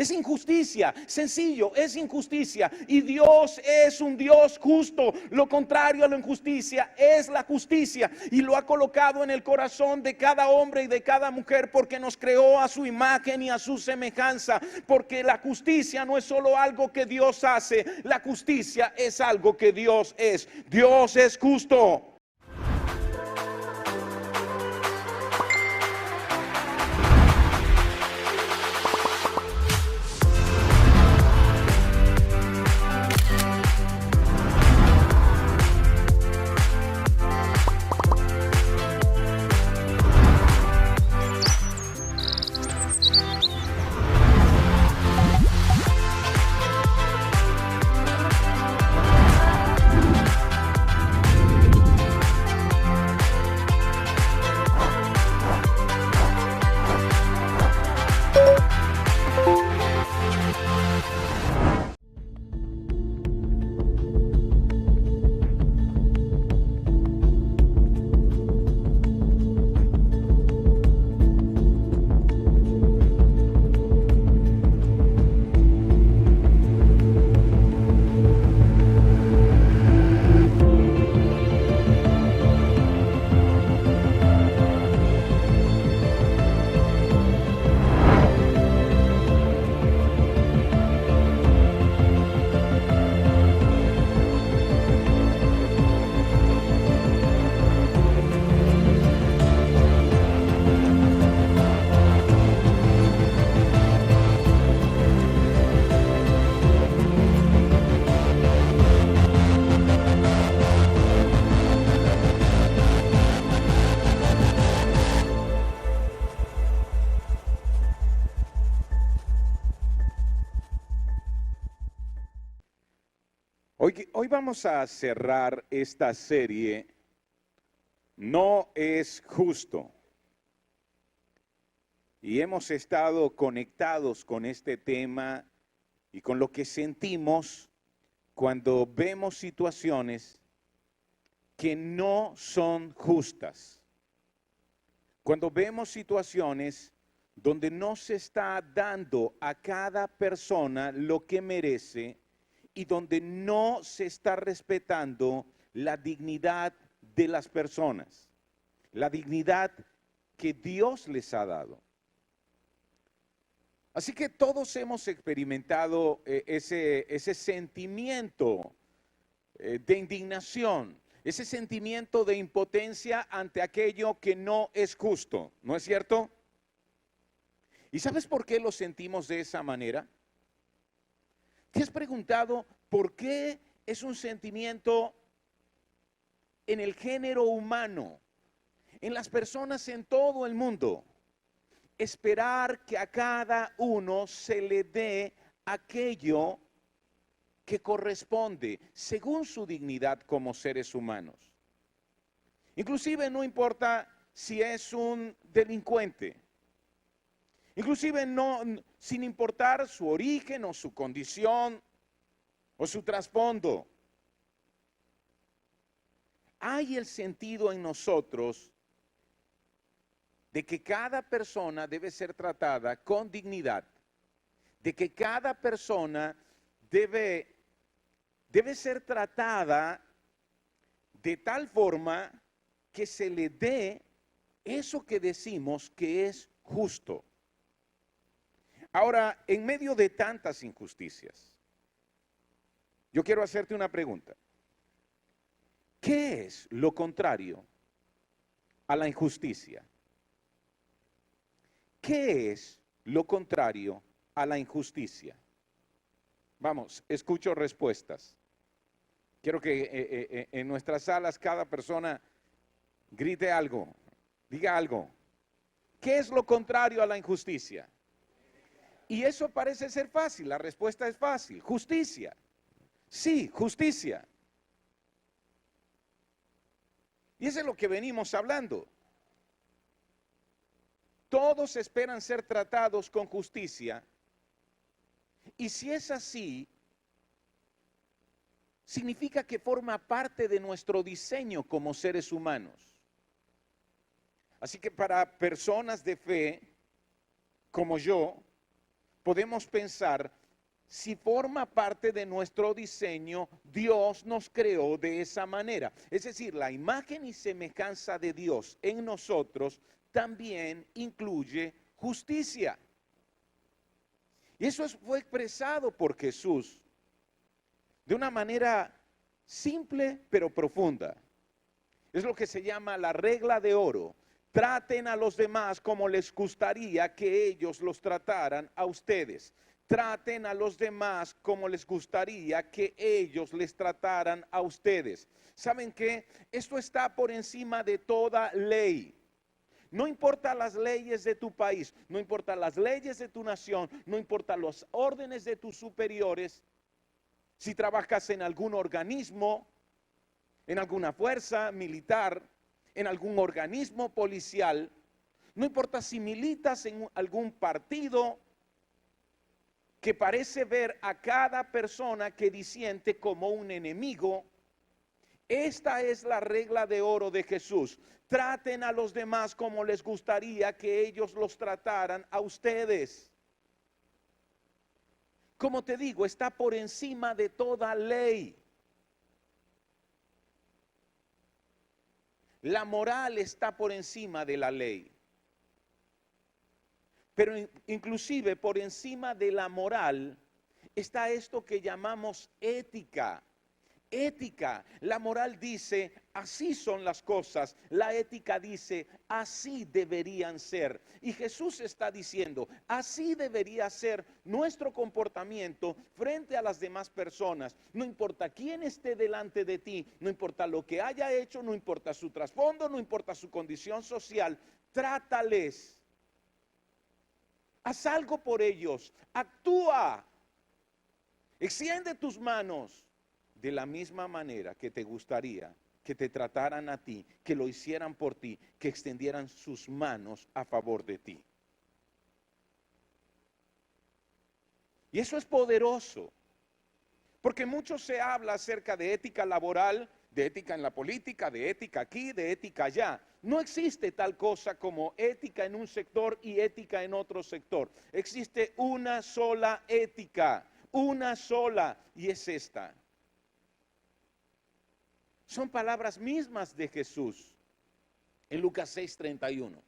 Es injusticia, sencillo, es injusticia. Y Dios es un Dios justo. Lo contrario a la injusticia es la justicia. Y lo ha colocado en el corazón de cada hombre y de cada mujer porque nos creó a su imagen y a su semejanza. Porque la justicia no es solo algo que Dios hace, la justicia es algo que Dios es. Dios es justo. Hoy vamos a cerrar esta serie, No es justo. Y hemos estado conectados con este tema y con lo que sentimos cuando vemos situaciones que no son justas. Cuando vemos situaciones donde no se está dando a cada persona lo que merece y donde no se está respetando la dignidad de las personas, la dignidad que Dios les ha dado. Así que todos hemos experimentado ese sentimiento de indignación, ese sentimiento de impotencia ante aquello que no es justo, ¿no es cierto? ¿Y sabes por qué lo sentimos de esa manera? ¿Te has preguntado por qué es un sentimiento en el género humano, en las personas en todo el mundo, esperar que a cada uno se le dé aquello que corresponde según su dignidad como seres humanos? Inclusive no importa si es un delincuente, inclusive no, sin importar su origen o su condición o su trasfondo. Hay el sentido en nosotros de que cada persona debe ser tratada con dignidad, de que cada persona debe ser tratada de tal forma que se le dé eso que decimos que es justo. Ahora, en medio de tantas injusticias, yo quiero hacerte una pregunta. ¿Qué es lo contrario a la injusticia? ¿Qué es lo contrario a la injusticia? Vamos, escucho respuestas. Quiero que en nuestras salas cada persona grite algo, diga algo. ¿Qué es lo contrario a la injusticia? Y eso parece ser fácil, la respuesta es fácil, justicia. Sí, justicia. Y eso es lo que venimos hablando. Todos esperan ser tratados con justicia. Y si es así, significa que forma parte de nuestro diseño como seres humanos. Así que para personas de fe, como yo, podemos pensar, si forma parte de nuestro diseño, Dios nos creó de esa manera. Es decir, la imagen y semejanza de Dios en nosotros también incluye justicia. Y eso fue expresado por Jesús de una manera simple pero profunda. Es lo que se llama la regla de oro. Traten a los demás como les gustaría que ellos los trataran a ustedes. Traten a los demás como les gustaría que ellos les trataran a ustedes. ¿Saben qué? Esto está por encima de toda ley. No importa las leyes de tu país, no importa las leyes de tu nación, no importa los órdenes de tus superiores. Si trabajas en algún organismo, en alguna fuerza militar, en algún organismo policial, no importa si militas en algún partido que parece ver a cada persona que disiente como un enemigo. Esta es la regla de oro de Jesús. Traten a los demás como les gustaría que ellos los trataran a ustedes. Como te digo, está por encima de toda ley. La moral está por encima de la ley. Pero inclusive por encima de la moral está esto que llamamos ética. Ética, la moral dice, así son las cosas. La ética dice, así deberían ser. Y Jesús está diciendo, así debería ser nuestro comportamiento frente a las demás personas. No importa quién esté delante de ti, no importa lo que haya hecho, no importa su trasfondo, no importa su condición social, trátales. Haz algo por ellos, actúa, extiende tus manos de la misma manera que te gustaría que te trataran a ti, que lo hicieran por ti, que extendieran sus manos a favor de ti. Y eso es poderoso, porque mucho se habla acerca de ética laboral, de ética en la política, de ética aquí, de ética allá. No existe tal cosa como ética en un sector y ética en otro sector. Existe una sola ética, una sola, y es esta. Son palabras mismas de Jesús en Lucas 6:31.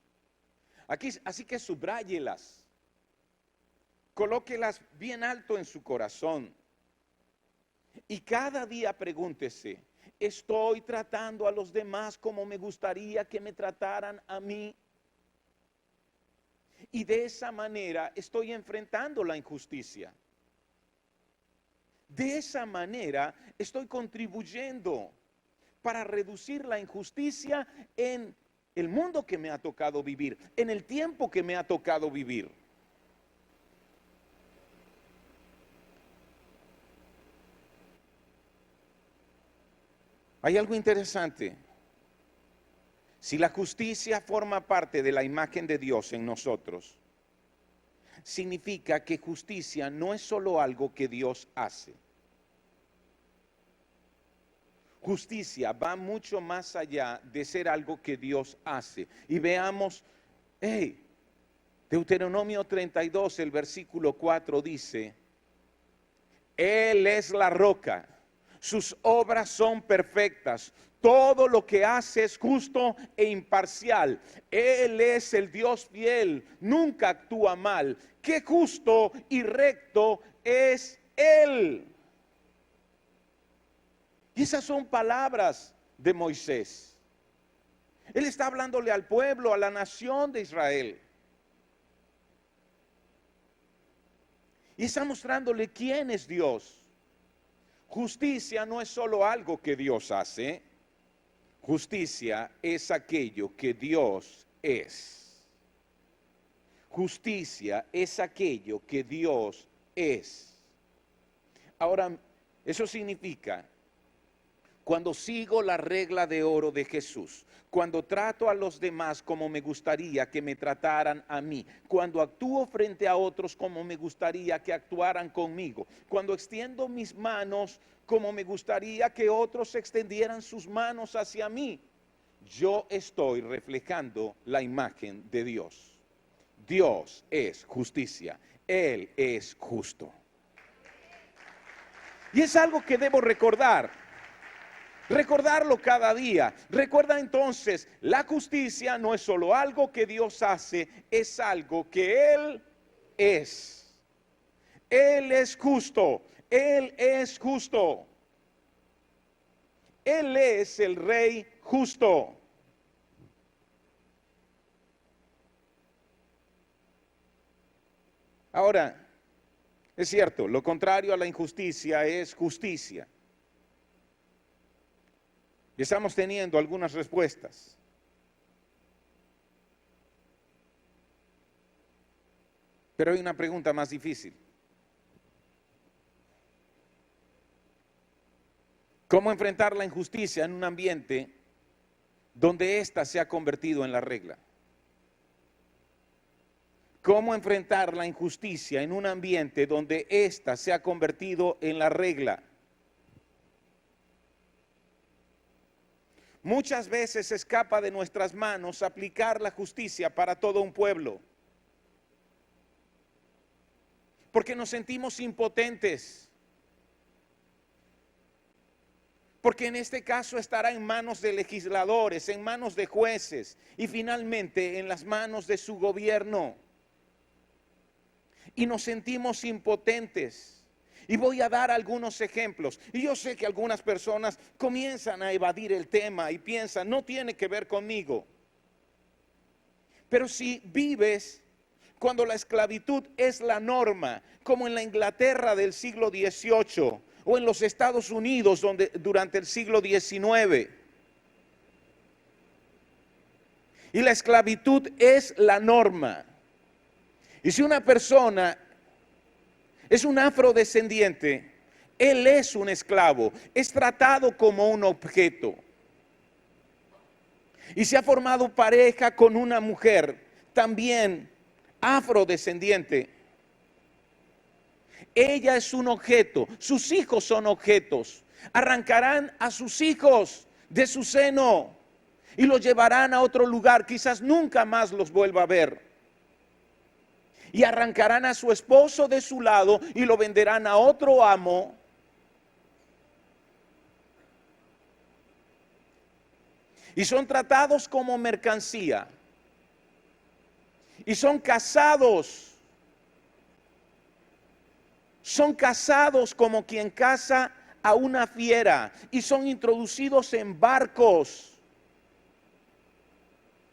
Aquí, así que subráyelas, colóquelas bien alto en su corazón y cada día pregúntese, ¿estoy tratando a los demás como me gustaría que me trataran a mí? Y de esa manera estoy enfrentando la injusticia. De esa manera estoy contribuyendo para reducir la injusticia en el mundo que me ha tocado vivir, en el tiempo que me ha tocado vivir. Hay algo interesante. Si la justicia forma parte de la imagen de Dios en nosotros, significa que justicia no es solo algo que Dios hace. Justicia va mucho más allá de ser algo que Dios hace. Y veamos, Deuteronomio 32, el versículo 4 dice, Él es la roca, sus obras son perfectas, todo lo que hace es justo e imparcial. Él es el Dios fiel, nunca actúa mal. Qué justo y recto es Él. Y esas son palabras de Moisés. Él está hablándole al pueblo, a la nación de Israel. Y está mostrándole quién es Dios. Justicia no es solo algo que Dios hace. Justicia es aquello que Dios es. Justicia es aquello que Dios es. Ahora, eso significa, cuando sigo la regla de oro de Jesús, cuando trato a los demás como me gustaría que me trataran a mí, cuando actúo frente a otros como me gustaría que actuaran conmigo, cuando extiendo mis manos como me gustaría que otros extendieran sus manos hacia mí, yo estoy reflejando la imagen de Dios. Dios es justicia. Él es justo. Y es algo que debo recordarlo cada día. Recuerda entonces, la justicia no es solo algo que Dios hace, es algo que Él es. Él es justo, Él es justo. Él es el Rey justo. Ahora, es cierto, lo contrario a la injusticia es justicia. Y estamos teniendo algunas respuestas. Pero hay una pregunta más difícil. ¿Cómo enfrentar la injusticia en un ambiente donde ésta se ha convertido en la regla? ¿Cómo enfrentar la injusticia en un ambiente donde ésta se ha convertido en la regla? Muchas veces escapa de nuestras manos aplicar la justicia para todo un pueblo, porque nos sentimos impotentes, porque en este caso estará en manos de legisladores, en manos de jueces y finalmente en las manos de su gobierno. Y nos sentimos impotentes. Y voy a dar algunos ejemplos. Y yo sé que algunas personas comienzan a evadir el tema y piensan, no tiene que ver conmigo. Pero si vives cuando la esclavitud es la norma, como en la Inglaterra del siglo XVIII o en los Estados Unidos durante el siglo XIX, y la esclavitud es la norma. Y si una persona es un afrodescendiente, él es un esclavo, es tratado como un objeto. Y si ha formado pareja con una mujer, también afrodescendiente, ella es un objeto, sus hijos son objetos. Arrancarán a sus hijos de su seno y los llevarán a otro lugar, quizás nunca más los vuelva a ver. Y arrancarán a su esposo de su lado y lo venderán a otro amo. Y son tratados como mercancía. Y son casados. Son casados como quien caza a una fiera. Y son introducidos en barcos.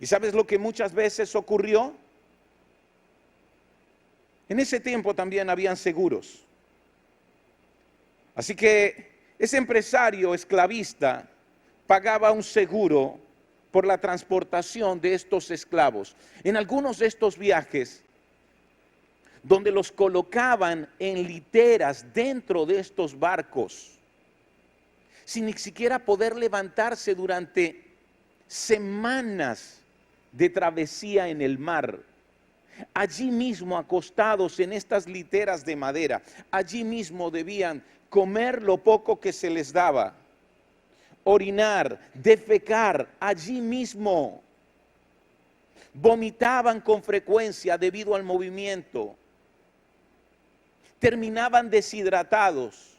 ¿Y sabes lo que muchas veces ocurrió? En ese tiempo también habían seguros. Así que ese empresario esclavista pagaba un seguro por la transportación de estos esclavos. En algunos de estos viajes, donde los colocaban en literas dentro de estos barcos, sin ni siquiera poder levantarse durante semanas de travesía en el mar. Allí mismo, acostados en estas literas de madera, allí mismo debían comer lo poco que se les daba, orinar, defecar allí mismo. Vomitaban con frecuencia debido al movimiento. Terminaban deshidratados.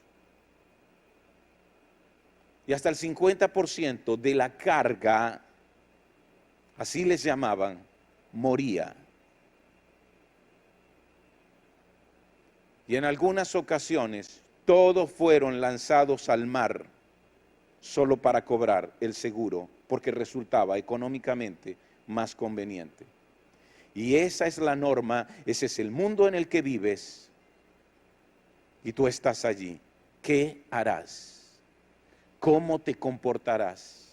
Y hasta el 50% de la carga, así les llamaban, moría. Y en algunas ocasiones todos fueron lanzados al mar solo para cobrar el seguro, porque resultaba económicamente más conveniente. Y esa es la norma, ese es el mundo en el que vives y tú estás allí. ¿Qué harás? ¿Cómo te comportarás?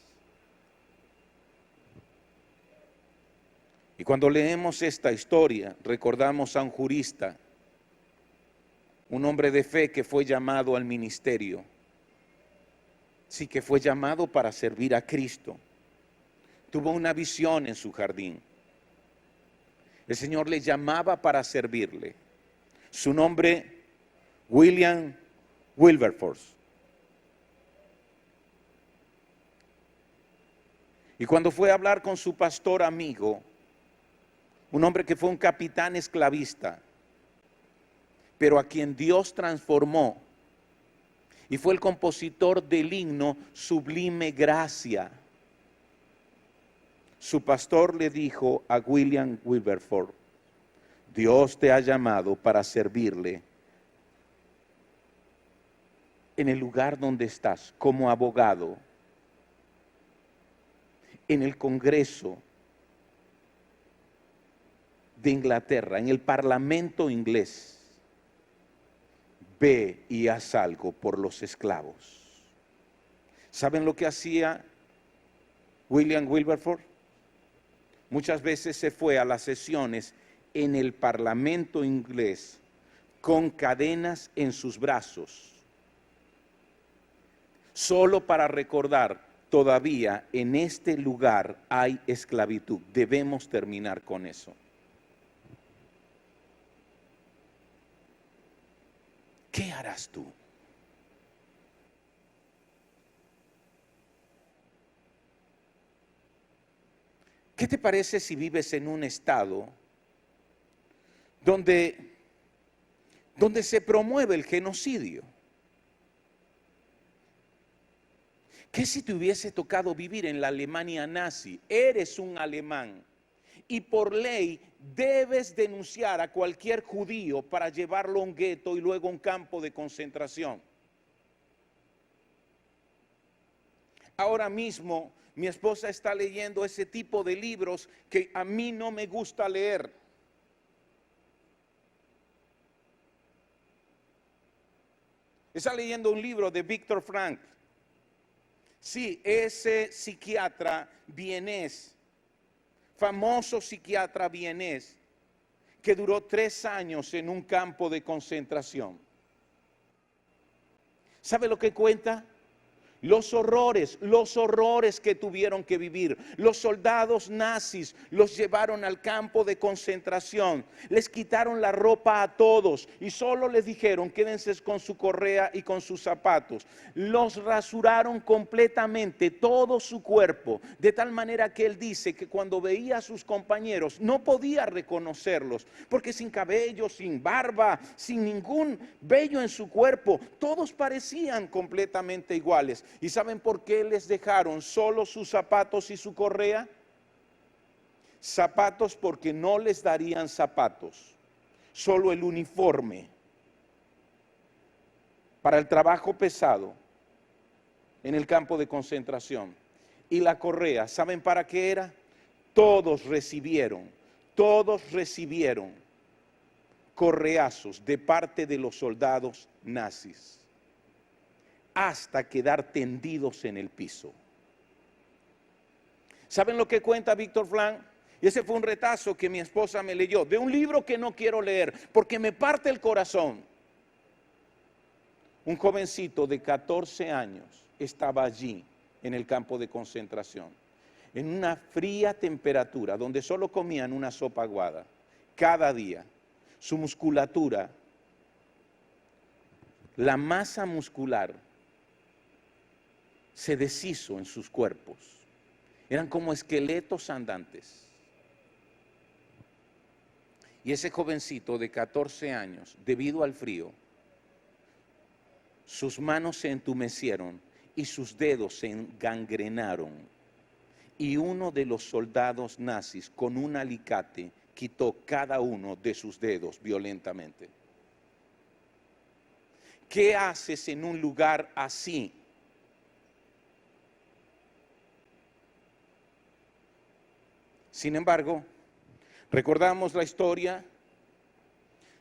Y cuando leemos esta historia, recordamos a un jurista, un hombre de fe que fue llamado al ministerio. Sí, que fue llamado para servir a Cristo. Tuvo una visión en su jardín. El Señor le llamaba para servirle. Su nombre, William Wilberforce. Y cuando fue a hablar con su pastor amigo, un hombre que fue un capitán esclavista, pero a quien Dios transformó. Y fue el compositor del himno Sublime Gracia. Su pastor le dijo a William Wilberforce: Dios te ha llamado para servirle en el lugar donde estás, como abogado, en el Congreso de Inglaterra, en el Parlamento inglés. Ve y haz algo por los esclavos. ¿Saben lo que hacía William Wilberforce? Muchas veces se fue a las sesiones en el Parlamento inglés con cadenas en sus brazos, solo para recordar: todavía en este lugar hay esclavitud, debemos terminar con eso. ¿Qué harás tú? ¿Qué te parece si vives en un estado donde se promueve el genocidio? ¿Qué si te hubiese tocado vivir en la Alemania nazi? Eres un alemán y por ley debes denunciar a cualquier judío para llevarlo a un gueto y luego a un campo de concentración. Ahora mismo mi esposa está leyendo ese tipo de libros que a mí no me gusta leer. Está leyendo un libro de Viktor Frankl. Sí, ese psiquiatra vienés, famoso psiquiatra vienés, que duró 3 años en un campo de concentración. ¿Sabe lo que cuenta? Los horrores que tuvieron que vivir. Los soldados nazis los llevaron al campo de concentración, les quitaron la ropa a todos y solo les dijeron: quédense con su correa y con sus zapatos. Los rasuraron completamente todo su cuerpo, de tal manera que él dice que cuando veía a sus compañeros no podía reconocerlos, porque sin cabello, sin barba, sin ningún vello en su cuerpo, todos parecían completamente iguales. ¿Y saben por qué les dejaron solo sus zapatos y su correa? Zapatos porque no les darían zapatos, solo el uniforme para el trabajo pesado en el campo de concentración. Y la correa, ¿saben para qué era? Todos recibieron correazos de parte de los soldados nazis, hasta quedar tendidos en el piso. ¿Saben lo que cuenta Viktor Frankl? Y ese fue un retazo que mi esposa me leyó, de un libro que no quiero leer, porque me parte el corazón. Un jovencito de 14 años estaba allí, en el campo de concentración, en una fría temperatura, donde solo comían una sopa aguada, cada día. Su musculatura, la masa muscular, se deshizo en sus cuerpos. Eran como esqueletos andantes. Y ese jovencito de 14 años, debido al frío, sus manos se entumecieron y sus dedos se engangrenaron. Y uno de los soldados nazis, con un alicate, quitó cada uno de sus dedos violentamente. ¿Qué haces en un lugar así? Sin embargo, recordamos la historia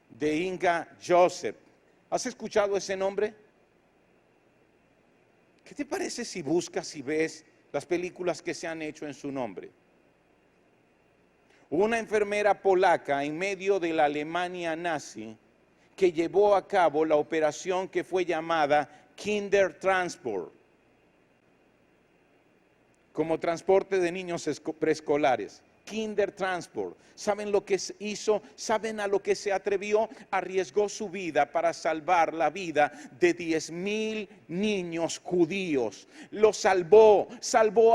de Inga Joseph. ¿Has escuchado ese nombre? ¿Qué te parece si buscas y ves las películas que se han hecho en su nombre? Una enfermera polaca en medio de la Alemania nazi que llevó a cabo la operación que fue llamada Kindertransport, como transporte de niños preescolares. Kindertransport. ¿Saben lo que hizo? ¿Saben a lo que se atrevió? Arriesgó su vida para salvar la vida de 10,000 niños judíos. Los salvó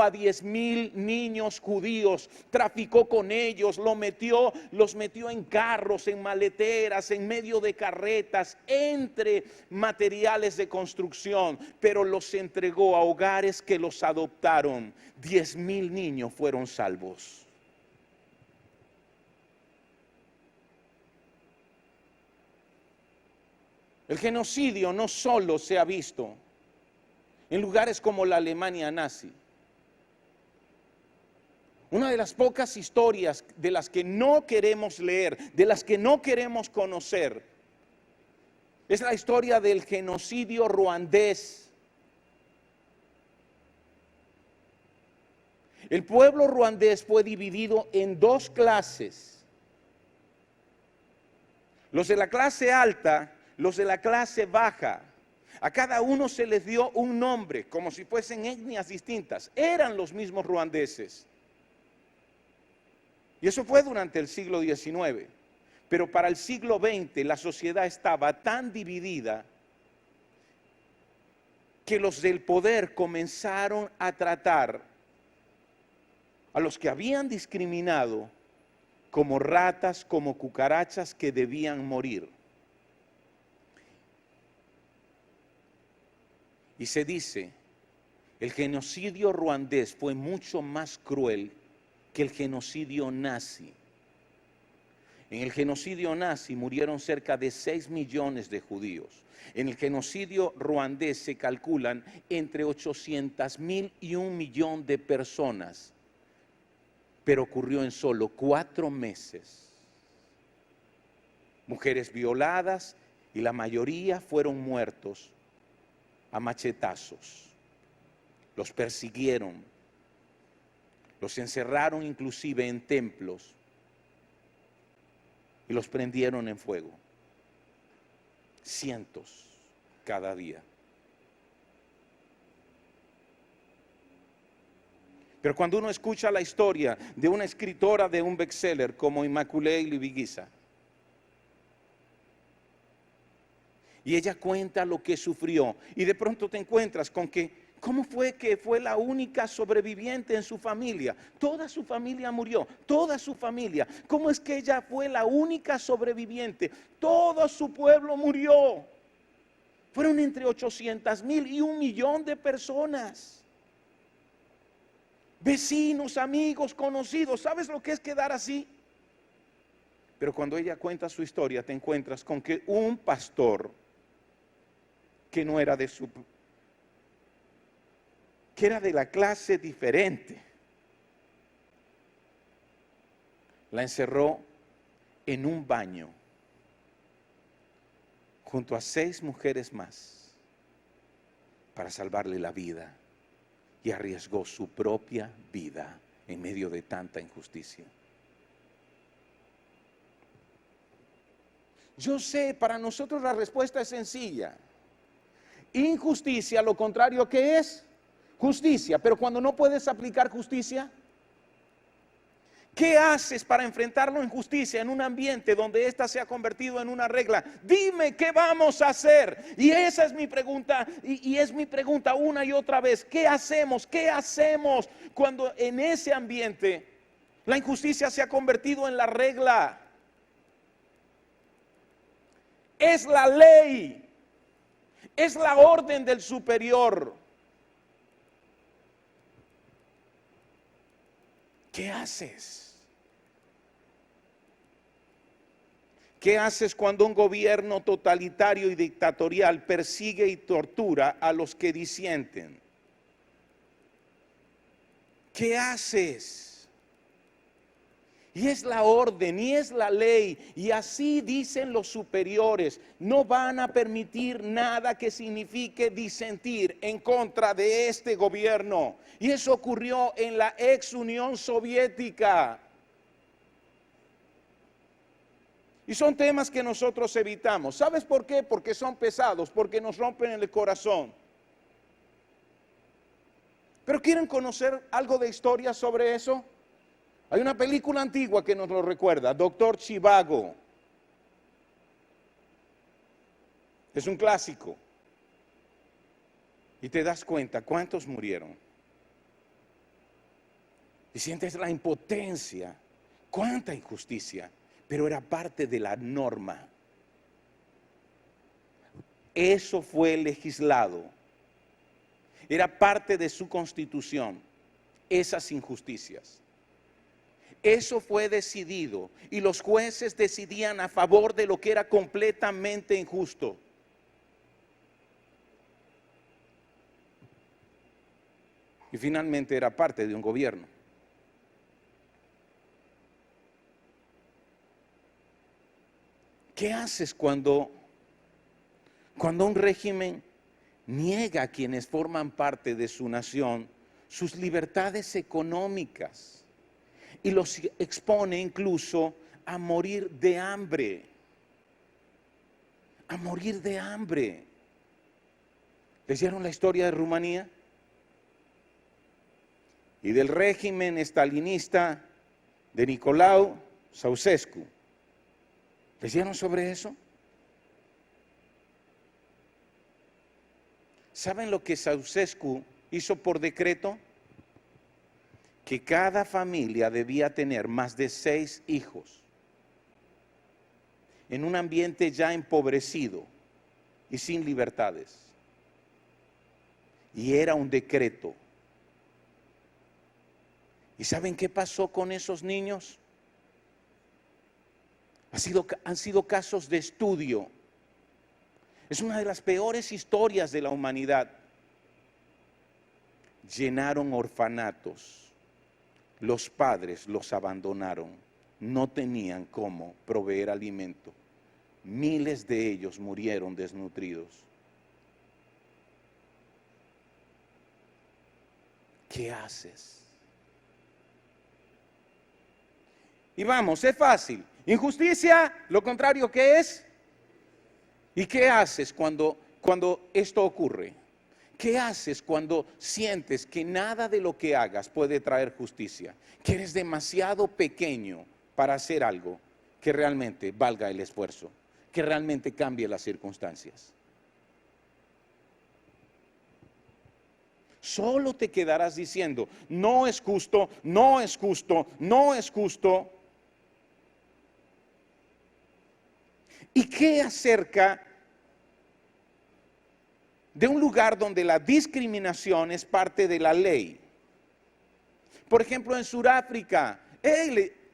a 10,000 niños judíos, traficó con ellos, los metió en carros, en maleteras, en medio de carretas, entre materiales de construcción, pero los entregó a hogares que los adoptaron. 10,000 niños fueron salvos. El genocidio no solo se ha visto en lugares como la Alemania nazi. Una de las pocas historias de las que no queremos leer, de las que no queremos conocer, es la historia del genocidio ruandés. El pueblo ruandés fue dividido en dos clases. Los de la clase alta, los de la clase baja. A cada uno se les dio un nombre, como si fuesen etnias distintas. Eran los mismos ruandeses. Y eso fue durante el siglo XIX. Pero para el siglo XX la sociedad estaba tan dividida que los del poder comenzaron a tratar a los que habían discriminado como ratas, como cucarachas que debían morir. Y se dice, el genocidio ruandés fue mucho más cruel que el genocidio nazi. En el genocidio nazi murieron cerca de 6 millones de judíos. En el genocidio ruandés se calculan entre 800,000 y 1,000,000 de personas, pero ocurrió en solo 4 meses. Mujeres violadas y la mayoría fueron muertos a machetazos. Los persiguieron, los encerraron inclusive en templos y los prendieron en fuego. Cientos cada día. Pero cuando uno escucha la historia de una escritora de un bestseller como Immaculée Libigiza, y ella cuenta lo que sufrió, y de pronto te encuentras con que, ¿cómo fue que fue la única sobreviviente en su familia? Toda su familia murió, toda su familia. ¿Cómo es que ella fue la única sobreviviente? Todo su pueblo murió. Fueron entre 800,000 y 1,000,000 de personas. Vecinos, amigos, conocidos. ¿Sabes lo que es quedar así? Pero cuando ella cuenta su historia, te encuentras con que un pastor que no era que era de la clase diferente, la encerró en un baño junto a 6 mujeres más para salvarle la vida, y arriesgó su propia vida en medio de tanta injusticia. Yo sé, para nosotros la respuesta es sencilla. Injusticia, lo contrario que es justicia. Pero cuando no puedes aplicar justicia, ¿qué haces para enfrentar la injusticia en un ambiente donde ésta se ha convertido en una regla? Dime, ¿qué vamos a hacer? Y esa es mi pregunta, y es mi pregunta una y otra vez. ¿Qué hacemos? ¿Qué hacemos cuando en ese ambiente la injusticia se ha convertido en la regla? Es la ley. Es la orden del superior. ¿Qué haces? ¿Qué haces cuando un gobierno totalitario y dictatorial persigue y tortura a los que disienten? ¿Qué haces? Y es la orden, y es la ley, y así dicen los superiores. No van a permitir nada que signifique disentir en contra de este gobierno. Y eso ocurrió en la ex Unión Soviética. Y son temas que nosotros evitamos. ¿Sabes por qué? Porque son pesados, porque nos rompen el corazón. Pero ¿quieren conocer algo de historia sobre eso? Hay una película antigua que nos lo recuerda, Doctor Zhivago. Es un clásico. Y te das cuenta cuántos murieron. Y sientes la impotencia, cuánta injusticia, pero era parte de la norma. Eso fue legislado. Era parte de su constitución, esas injusticias. Eso fue decidido y los jueces decidían a favor de lo que era completamente injusto. Y finalmente era parte de un gobierno. ¿Qué haces cuando un régimen niega a quienes forman parte de su nación sus libertades económicas y los expone incluso a morir de hambre? A morir de hambre. ¿Leyeron la historia de Rumanía? Y del régimen estalinista de Nicolau Ceausescu. ¿Leyeron sobre eso? ¿Saben lo que Ceausescu hizo por decreto? Que cada familia debía tener más de 6 hijos en un ambiente ya empobrecido y sin libertades. Y era un decreto. ¿Y saben qué pasó con esos niños? Han sido casos de estudio. Es una de las peores historias de la humanidad. Llenaron orfanatos. Los padres los abandonaron. No tenían cómo proveer alimento. Miles de ellos murieron desnutridos. ¿Qué haces? Y vamos, es fácil. Injusticia, lo contrario, ¿qué es? ¿Y qué haces cuando esto ocurre? ¿Qué haces cuando sientes que nada de lo que hagas puede traer justicia? Que eres demasiado pequeño para hacer algo que realmente valga el esfuerzo, que realmente cambie las circunstancias. Solo te quedarás diciendo, no es justo, no es justo, no es justo. ¿Y qué acerca de un lugar donde la discriminación es parte de la ley? Por ejemplo, en Sudáfrica.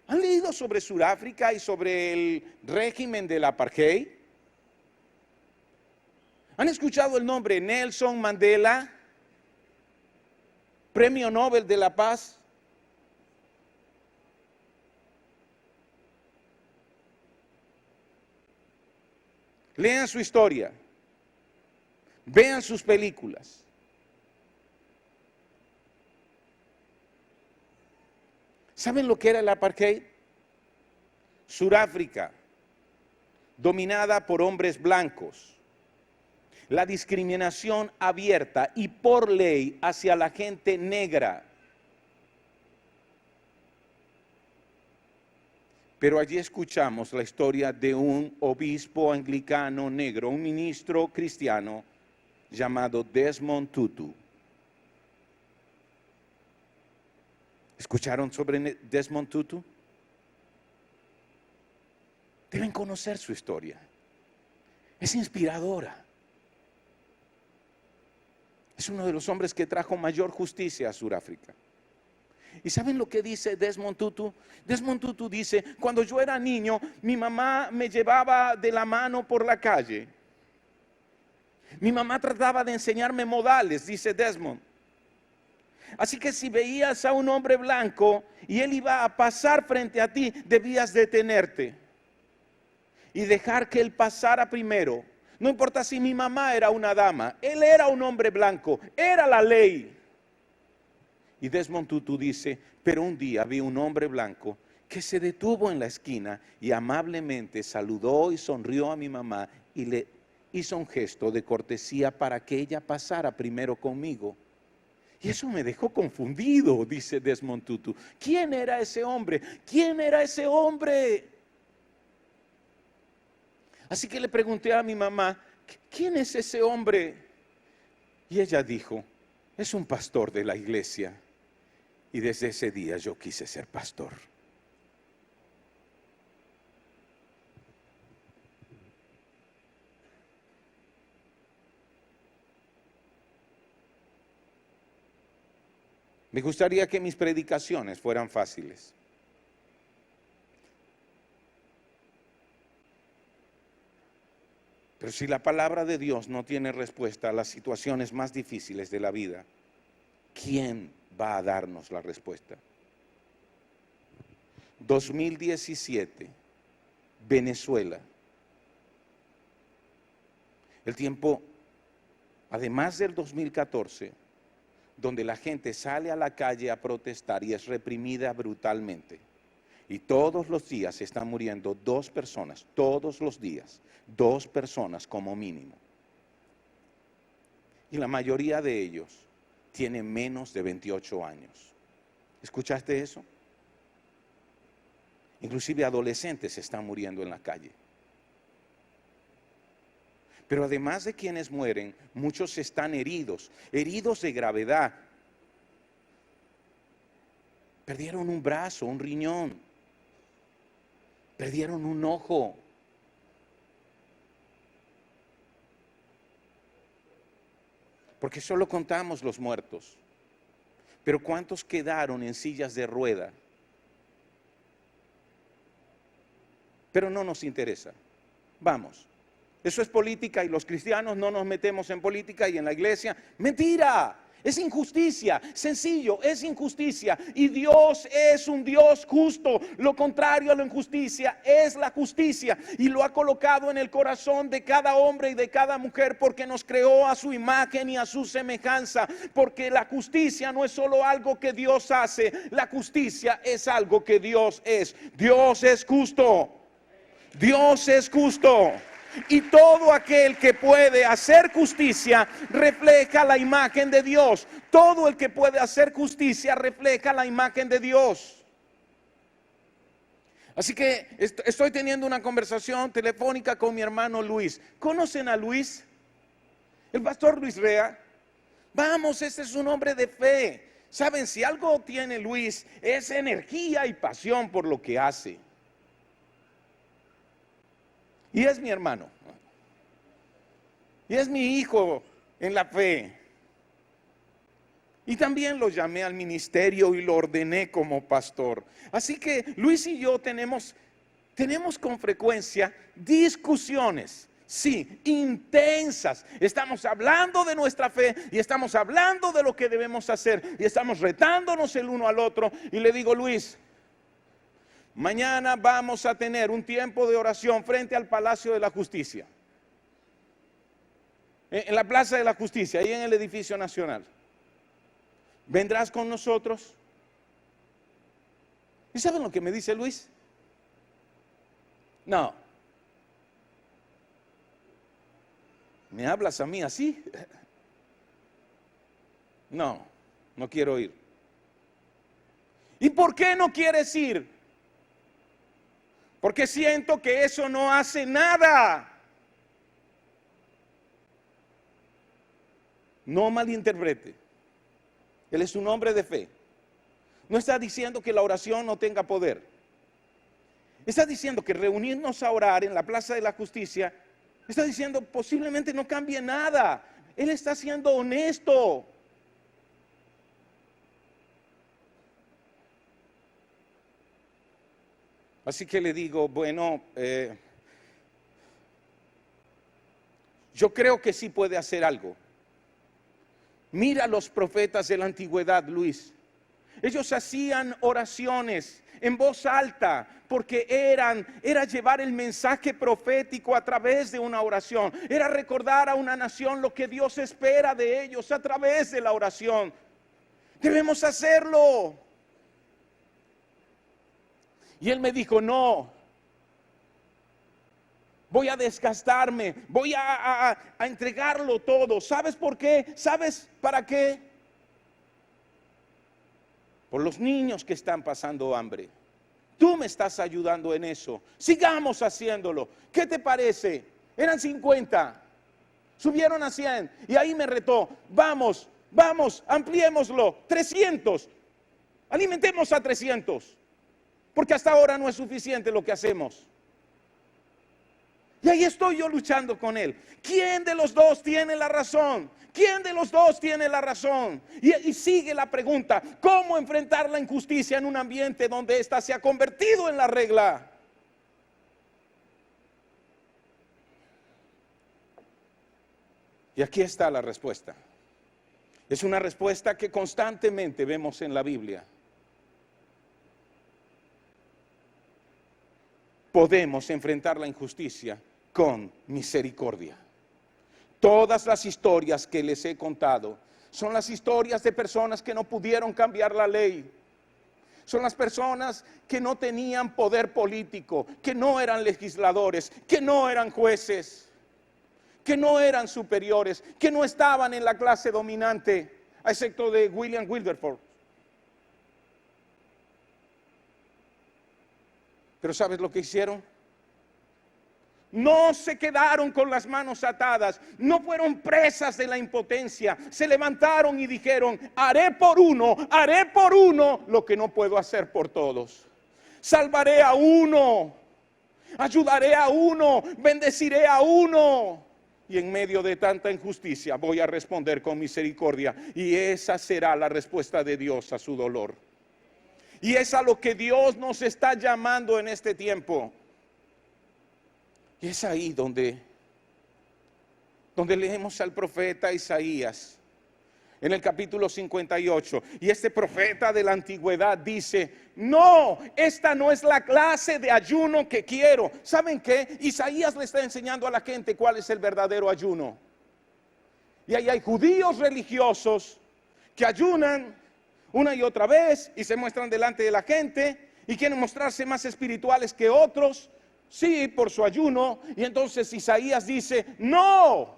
¿Han leído sobre Sudáfrica y sobre el régimen del apartheid? ¿Han escuchado el nombre Nelson Mandela? Premio Nobel de la Paz. Lean su historia. Vean sus películas. ¿Saben lo que era el apartheid? Sudáfrica, dominada por hombres blancos. La discriminación abierta y por ley hacia la gente negra. Pero allí escuchamos la historia de un obispo anglicano negro, un ministro cristiano llamado Desmond Tutu. ¿Escucharon sobre Desmond Tutu? Deben conocer su historia. Es inspiradora. Es uno de los hombres que trajo mayor justicia a Sudáfrica. ¿Y saben lo que dice Desmond Tutu? Desmond Tutu dice, cuando yo era niño, mi mamá me llevaba de la mano por la calle. Mi mamá trataba de enseñarme modales, dice Desmond. Así que si veías a un hombre blanco y él iba a pasar frente a ti, debías detenerte y dejar que él pasara primero. No importa si mi mamá era una dama, él era un hombre blanco, era la ley. Y Desmond Tutu dice, pero un día vi un hombre blanco que se detuvo en la esquina y amablemente saludó y sonrió a mi mamá y le hizo un gesto de cortesía para que ella pasara primero conmigo. Y eso me dejó confundido, dice Desmond Tutu. ¿Quién era ese hombre? ¿Quién era ese hombre? Así que le pregunté a mi mamá, ¿quién es ese hombre? Y ella dijo, es un pastor de la iglesia. Y desde ese día yo quise ser pastor. Me gustaría que mis predicaciones fueran fáciles. Pero si la palabra de Dios no tiene respuesta a las situaciones más difíciles de la vida, ¿quién va a darnos la respuesta? 2017, Venezuela. El tiempo, además del 2014, donde la gente sale a la calle a protestar y es reprimida brutalmente. Y todos los días están muriendo 2 personas, todos los días, 2 personas como mínimo. Y la mayoría de ellos tienen menos de 28 años. ¿Escuchaste eso? Inclusive adolescentes están muriendo en la calle. Pero además de quienes mueren, muchos están heridos, heridos de gravedad. Perdieron un brazo, un riñón. Perdieron un ojo. Porque solo contamos los muertos. Pero ¿cuántos quedaron en sillas de rueda? Pero no nos interesa. Vamos. Eso es política y los cristianos no nos metemos en política y en la iglesia. ¡Mentira! Es injusticia, sencillo, es injusticia. Y Dios es un Dios justo. Lo contrario a la injusticia es la justicia. Y lo ha colocado en el corazón de cada hombre y de cada mujer porque nos creó a su imagen y a su semejanza. Porque la justicia no es solo algo que Dios hace, la justicia es algo que Dios es. Dios es justo. Dios es justo. Y todo aquel que puede hacer justicia refleja la imagen de Dios. Todo el que puede hacer justicia refleja la imagen de Dios. Así que estoy teniendo una conversación telefónica con mi hermano Luis. ¿Conocen a Luis? El pastor Luis Rea. Vamos, ese es un hombre de fe. Saben, si algo tiene Luis es energía y pasión por lo que hace. Y es mi hermano. Y es mi hijo en la fe. Y también lo llamé al ministerio y lo ordené como pastor. Así que Luis y yo tenemos con frecuencia discusiones, sí, intensas. Estamos hablando de nuestra fe y estamos hablando de lo que debemos hacer y estamos retándonos el uno al otro. Y le digo, Luis, mañana vamos a tener un tiempo de oración frente al Palacio de la Justicia. En la Plaza de la Justicia, ahí en el edificio nacional. ¿Vendrás con nosotros? ¿Y saben lo que me dice Luis? No. ¿Me hablas a mí así? No, no quiero ir. ¿Y por qué no quieres ir? Porque siento que eso no hace nada. No malinterprete. Él es un hombre de fe. No está diciendo que la oración no tenga poder. Está diciendo que reunirnos a orar en la Plaza de la Justicia, está diciendo posiblemente no cambie nada. Él está siendo honesto. Así que le digo, bueno, yo creo que sí puede hacer algo. Mira a los profetas de la antigüedad, Luis. Ellos hacían oraciones en voz alta porque era llevar el mensaje profético a través de una oración. Era recordar a una nación lo que Dios espera de ellos a través de la oración. Debemos hacerlo. Y él me dijo, no. Voy a desgastarme, voy a entregarlo todo. ¿Sabes por qué? ¿Sabes para qué? por los niños que están pasando hambre. Tú me estás ayudando en eso. Sigamos haciéndolo. ¿Qué te parece? Eran 50, subieron a 100 y ahí me retó. Vamos, ampliémoslo. 300. Alimentemos a 300. Porque hasta ahora no es suficiente lo que hacemos. Y ahí estoy yo luchando con él. ¿Quién de los dos tiene la razón? ¿Quién de los dos tiene la razón? Y sigue la pregunta: ¿cómo enfrentar la injusticia en un ambiente donde ésta se ha convertido en la regla? Y aquí está la respuesta. Es una respuesta que constantemente vemos en la Biblia. Podemos enfrentar la injusticia con misericordia. Todas las historias que les he contado son las historias de personas que no pudieron cambiar la ley. Son las personas que no tenían poder político, que no eran legisladores, que no eran jueces, que no eran superiores, que no estaban en la clase dominante, a excepto de William Wilberforce. Pero ¿sabes lo que hicieron? No se quedaron con las manos atadas, no fueron presas de la impotencia. Se levantaron y dijeron: haré por uno lo que no puedo hacer por todos. Salvaré a uno, ayudaré a uno, bendeciré a uno. Y en medio de tanta injusticia voy a responder con misericordia. Y esa será la respuesta de Dios a su dolor. Y es a lo que Dios nos está llamando en este tiempo. Y es ahí donde leemos al profeta Isaías en el capítulo 58. Y este profeta de la antigüedad dice: no, esta no es la clase de ayuno que quiero. ¿Saben qué? Isaías le está enseñando a la gente cuál es el verdadero ayuno. Y ahí hay judíos religiosos que ayunan una y otra vez y se muestran delante de la gente y quieren mostrarse más espirituales que otros. Sí, por su ayuno. Y entonces Isaías dice: no,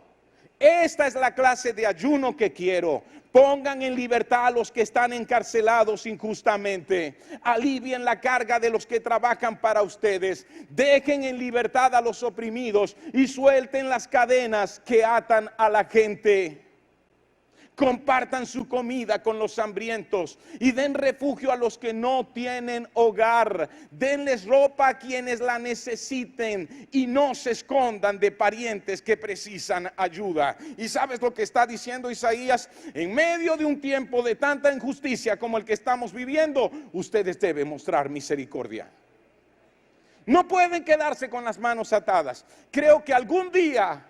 esta es la clase de ayuno que quiero. Pongan en libertad a los que están encarcelados injustamente. Alivien la carga de los que trabajan para ustedes. Dejen en libertad a los oprimidos y suelten las cadenas que atan a la gente. Compartan su comida con los hambrientos y den refugio a los que no tienen hogar. Denles ropa a quienes la necesiten y no se escondan de parientes que precisan ayuda. ¿Y sabes lo que está diciendo Isaías? En medio de un tiempo de tanta injusticia como el que estamos viviendo, ustedes deben mostrar misericordia. No pueden quedarse con las manos atadas. Creo que algún día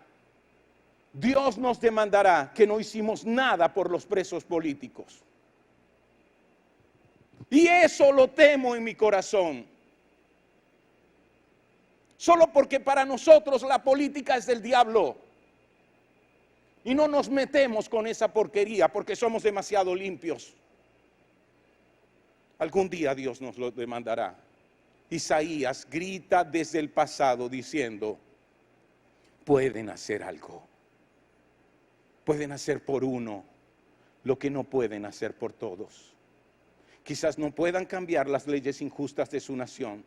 Dios nos demandará que no hicimos nada por los presos políticos. Y eso lo temo en mi corazón. Solo porque para nosotros la política es del diablo. Y no nos metemos con esa porquería porque somos demasiado limpios. Algún día Dios nos lo demandará. Isaías grita desde el pasado diciendo: pueden hacer algo. Pueden hacer por uno lo que no pueden hacer por todos. Quizás no puedan cambiar las leyes injustas de su nación.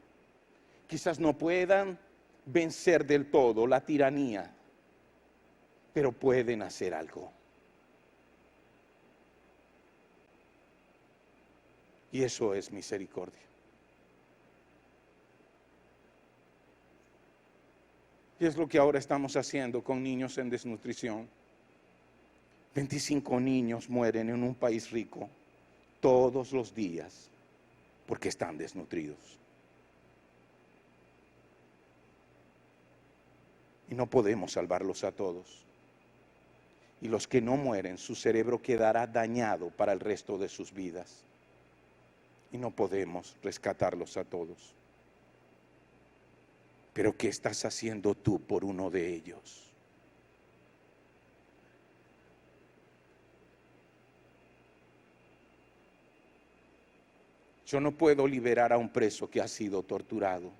Quizás no puedan vencer del todo la tiranía, pero pueden hacer algo. Y eso es misericordia. Y es lo que ahora estamos haciendo con niños en desnutrición. 25 niños mueren en un país rico todos los días porque están desnutridos. Y no podemos salvarlos a todos. Y los que no mueren, su cerebro quedará dañado para el resto de sus vidas. Y no podemos rescatarlos a todos. Pero ¿qué estás haciendo tú por uno de ellos? Yo no puedo liberar a un preso que ha sido torturado,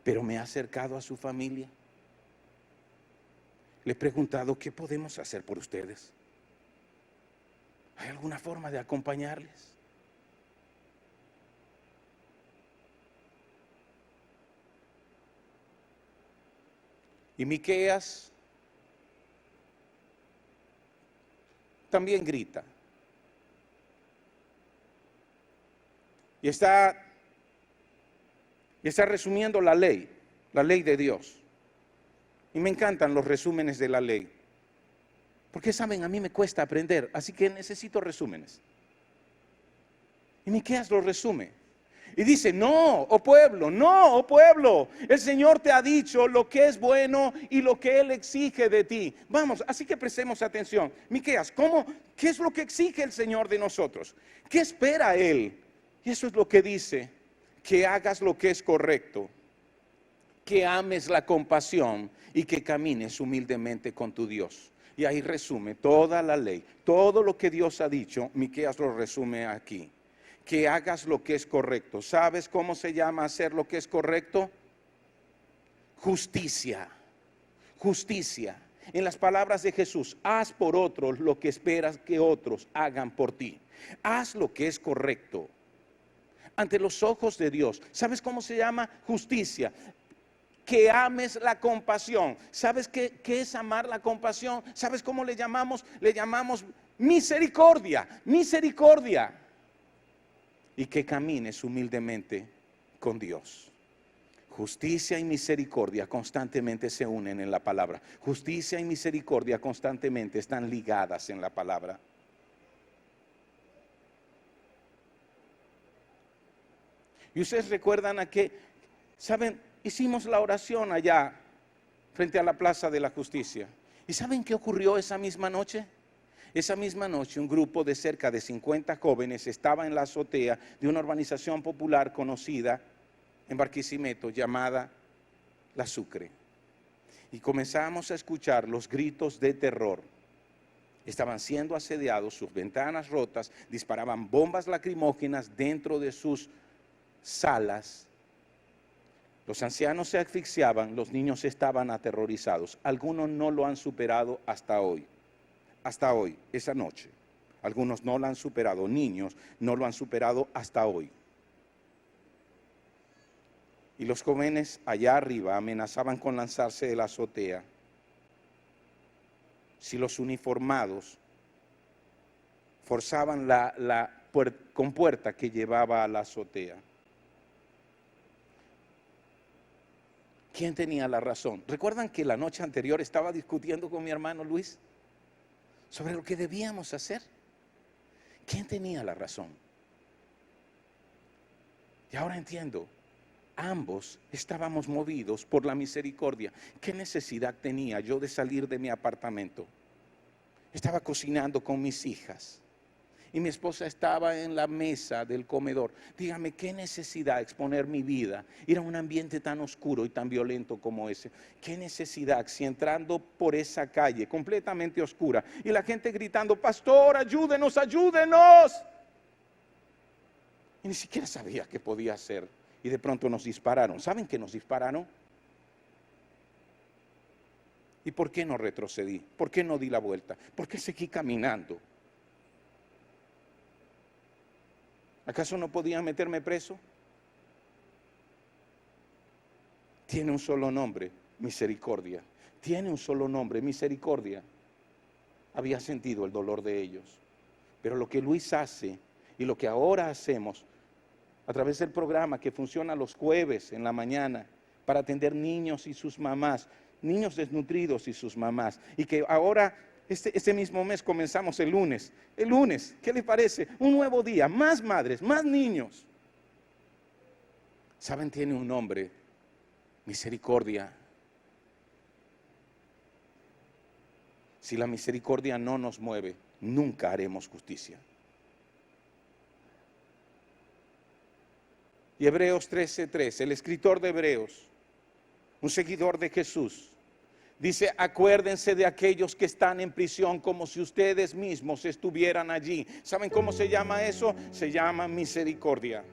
pero me he acercado a su familia. Le he preguntado: ¿qué podemos hacer por ustedes? ¿Hay alguna forma de acompañarles? Y Miqueas también grita. Y está resumiendo la ley de Dios. Y me encantan los resúmenes de la ley. Porque saben, a mí me cuesta aprender, así que necesito resúmenes. Y Miqueas lo resume. Y dice, no, oh pueblo, el Señor te ha dicho lo que es bueno y lo que Él exige de ti. Vamos, así que prestemos atención. Miqueas, ¿qué es lo que exige el Señor de nosotros? ¿Qué espera Él? Y eso es lo que dice, que hagas lo que es correcto, que ames la compasión y que camines humildemente con tu Dios. Y ahí resume toda la ley, todo lo que Dios ha dicho, Miqueas lo resume aquí. Que hagas lo que es correcto. ¿Sabes cómo se llama hacer lo que es correcto? Justicia. Justicia. En las palabras de Jesús, haz por otros lo que esperas que otros hagan por ti. Haz lo que es correcto ante los ojos de Dios. ¿Sabes cómo se llama? Justicia. Que ames la compasión. ¿Sabes qué es amar la compasión? ¿Sabes cómo le llamamos? Le llamamos misericordia. Misericordia. Y que camines humildemente con Dios. Justicia y misericordia constantemente se unen en la palabra. Justicia y misericordia constantemente están ligadas en la palabra. Y ustedes recuerdan ¿saben? Hicimos la oración allá frente a la Plaza de la Justicia. ¿Y saben qué ocurrió esa misma noche? Esa misma noche un grupo de cerca de 50 jóvenes estaba en la azotea de una urbanización popular conocida en Barquisimeto llamada La Sucre. Y comenzamos a escuchar los gritos de terror. Estaban siendo asediados, sus ventanas rotas, disparaban bombas lacrimógenas dentro de sus salas. Los ancianos se asfixiaban, los niños estaban aterrorizados. Algunos no lo han superado hasta hoy. Hasta hoy, esa noche. Algunos no lo han superado, niños no lo han superado hasta hoy. Y los jóvenes allá arriba amenazaban con lanzarse de la azotea si los uniformados forzaban la compuerta que llevaba a la azotea. ¿Quién tenía la razón? ¿Recuerdan que la noche anterior estaba discutiendo con mi hermano Luis sobre lo que debíamos hacer? ¿Quién tenía la razón? Y ahora entiendo, ambos estábamos movidos por la misericordia. ¿Qué necesidad tenía yo de salir de mi apartamento? Estaba cocinando con mis hijas y mi esposa estaba en la mesa del comedor. Dígame, ¿qué necesidad exponer mi vida, ir a un ambiente tan oscuro y tan violento como ese? ¿Qué necesidad si entrando por esa calle completamente oscura y la gente gritando, pastor, ayúdenos, ayúdenos? Y ni siquiera sabía qué podía hacer. Y de pronto nos dispararon. ¿Saben qué nos dispararon? ¿Y por qué no retrocedí? ¿Por qué no di la vuelta? ¿Por qué seguí caminando? ¿Acaso no podía meterme preso? Tiene un solo nombre, misericordia. Tiene un solo nombre, misericordia. Había sentido el dolor de ellos. Pero lo que Luis hace y lo que ahora hacemos a través del programa que funciona los jueves en la mañana para atender niños y sus mamás, niños desnutridos y sus mamás, y que ahora este mismo mes comenzamos el lunes, ¿qué le parece? Un nuevo día, más madres, más niños. ¿Saben? Tiene un nombre, misericordia. Si la misericordia no nos mueve, nunca haremos justicia. Y Hebreos 13:3, el escritor de Hebreos, un seguidor de Jesús, dice, acuérdense de aquellos que están en prisión como si ustedes mismos estuvieran allí. ¿Saben cómo se llama eso? Se llama misericordia.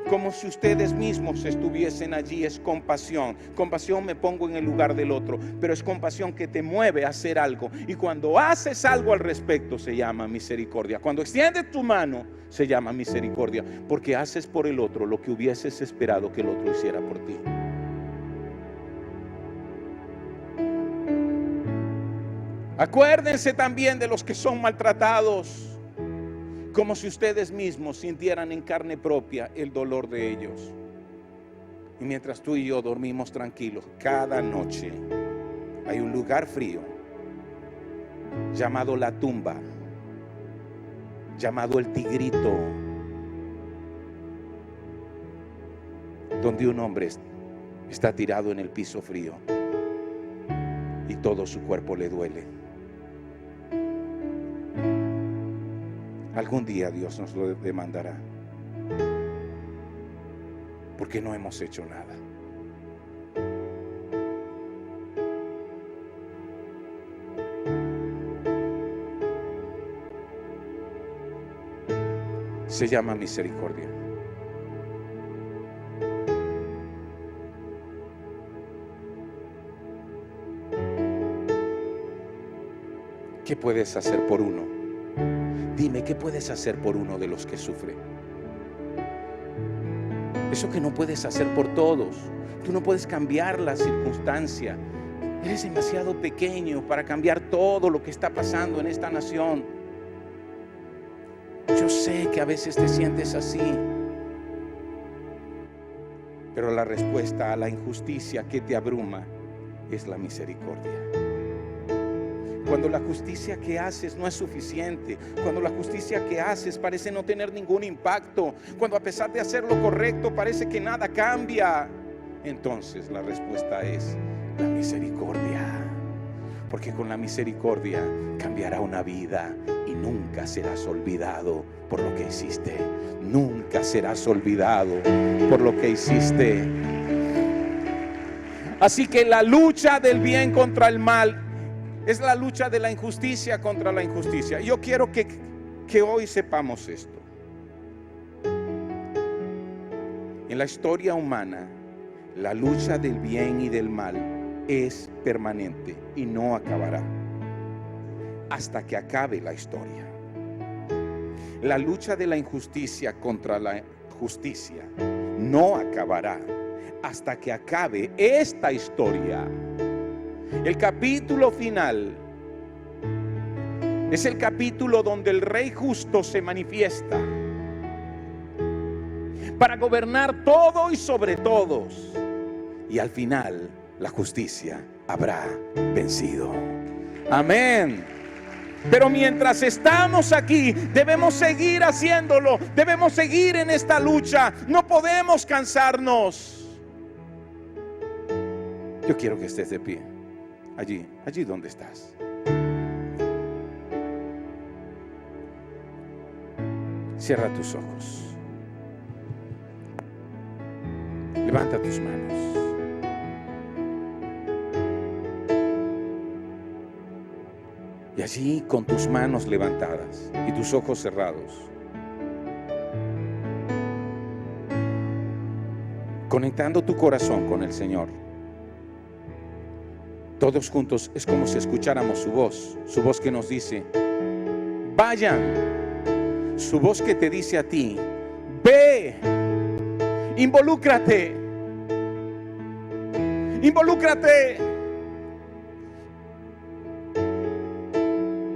Como si ustedes mismos estuviesen allí, es compasión. Compasión, me pongo en el lugar del otro, pero es compasión que te mueve a hacer algo. Y cuando haces algo al respecto, se llama misericordia. Cuando extiendes tu mano, se llama misericordia, porque haces por el otro lo que hubieses esperado que el otro hiciera por ti. Acuérdense también de los que son maltratados, como si ustedes mismos sintieran en carne propia el dolor de ellos. Y mientras tú y yo dormimos tranquilos, cada noche hay un lugar frío llamado la tumba, llamado el Tigrito, donde un hombre está tirado en el piso frío y todo su cuerpo le duele. Algún día Dios nos lo demandará, porque no hemos hecho nada. Se llama misericordia. ¿Qué puedes hacer por uno? Dime, ¿qué puedes hacer por uno de los que sufre? Eso que no puedes hacer por todos. Tú no puedes cambiar la circunstancia. Eres demasiado pequeño para cambiar todo lo que está pasando en esta nación. Yo sé que a veces te sientes así, pero la respuesta a la injusticia que te abruma es la misericordia. Cuando la justicia que haces no es suficiente, cuando la justicia que haces parece no tener ningún impacto, cuando a pesar de hacer lo correcto parece que nada cambia, entonces la respuesta es la misericordia. Porque con la misericordia cambiará una vida y nunca serás olvidado por lo que hiciste. Nunca serás olvidado por lo que hiciste. Así que la lucha del bien contra el mal es la lucha de la injusticia contra la injusticia. Yo quiero que hoy sepamos esto. En la historia humana, la lucha del bien y del mal es permanente y no acabará hasta que acabe la historia. La lucha de la injusticia contra la justicia no acabará hasta que acabe esta historia. El capítulo final es el capítulo donde el Rey justo se manifiesta para gobernar todo y sobre todos, y al final la justicia habrá vencido. Amén. Pero mientras estamos aquí, debemos seguir haciéndolo, debemos seguir en esta lucha, no podemos cansarnos. Yo quiero que estés de pie, allí donde estás. Cierra tus ojos, levanta tus manos. Y allí con tus manos levantadas y tus ojos cerrados, conectando tu corazón con el Señor, todos juntos es como si escucháramos su voz que nos dice: vayan, su voz que te dice a ti: ve, involúcrate,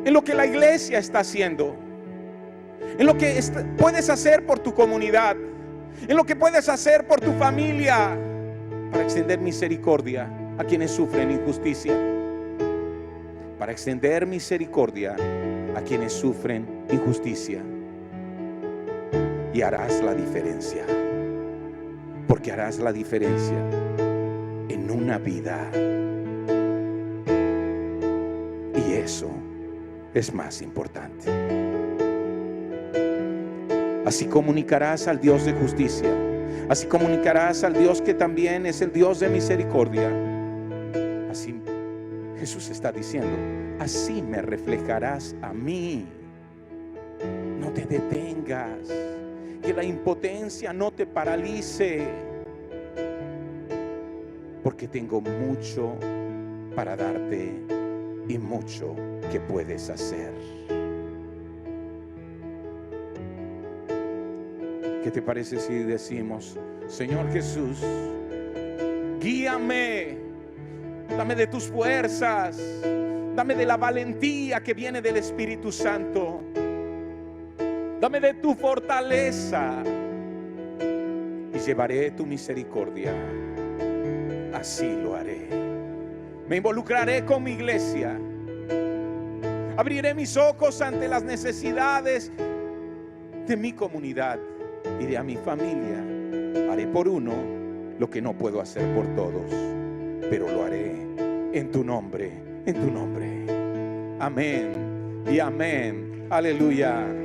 en lo que la iglesia está haciendo, en lo que puedes hacer por tu comunidad, en lo que puedes hacer por tu familia, para extender misericordia a quienes sufren injusticia, para extender misericordia a quienes sufren injusticia. Y harás la diferencia, porque harás la diferencia en una vida, y eso es más importante. Así comunicarás al Dios de justicia, así comunicarás al Dios que también es el Dios de misericordia. Así Jesús está diciendo: así me reflejarás a mí. No te detengas, que la impotencia no te paralice, porque tengo mucho para darte y mucho que puedes hacer. ¿Qué te parece si decimos: Señor Jesús, guíame, dame de tus fuerzas, Dame de la valentía que viene del Espíritu Santo. Dame de tu fortaleza y llevaré tu misericordia. Así lo haré. Me involucraré con mi iglesia. Abriré mis ojos ante las necesidades de mi comunidad y de a mi familia. Haré por uno lo que no puedo hacer por todos, pero lo haré en tu nombre, en tu nombre. Amén y amén. Aleluya.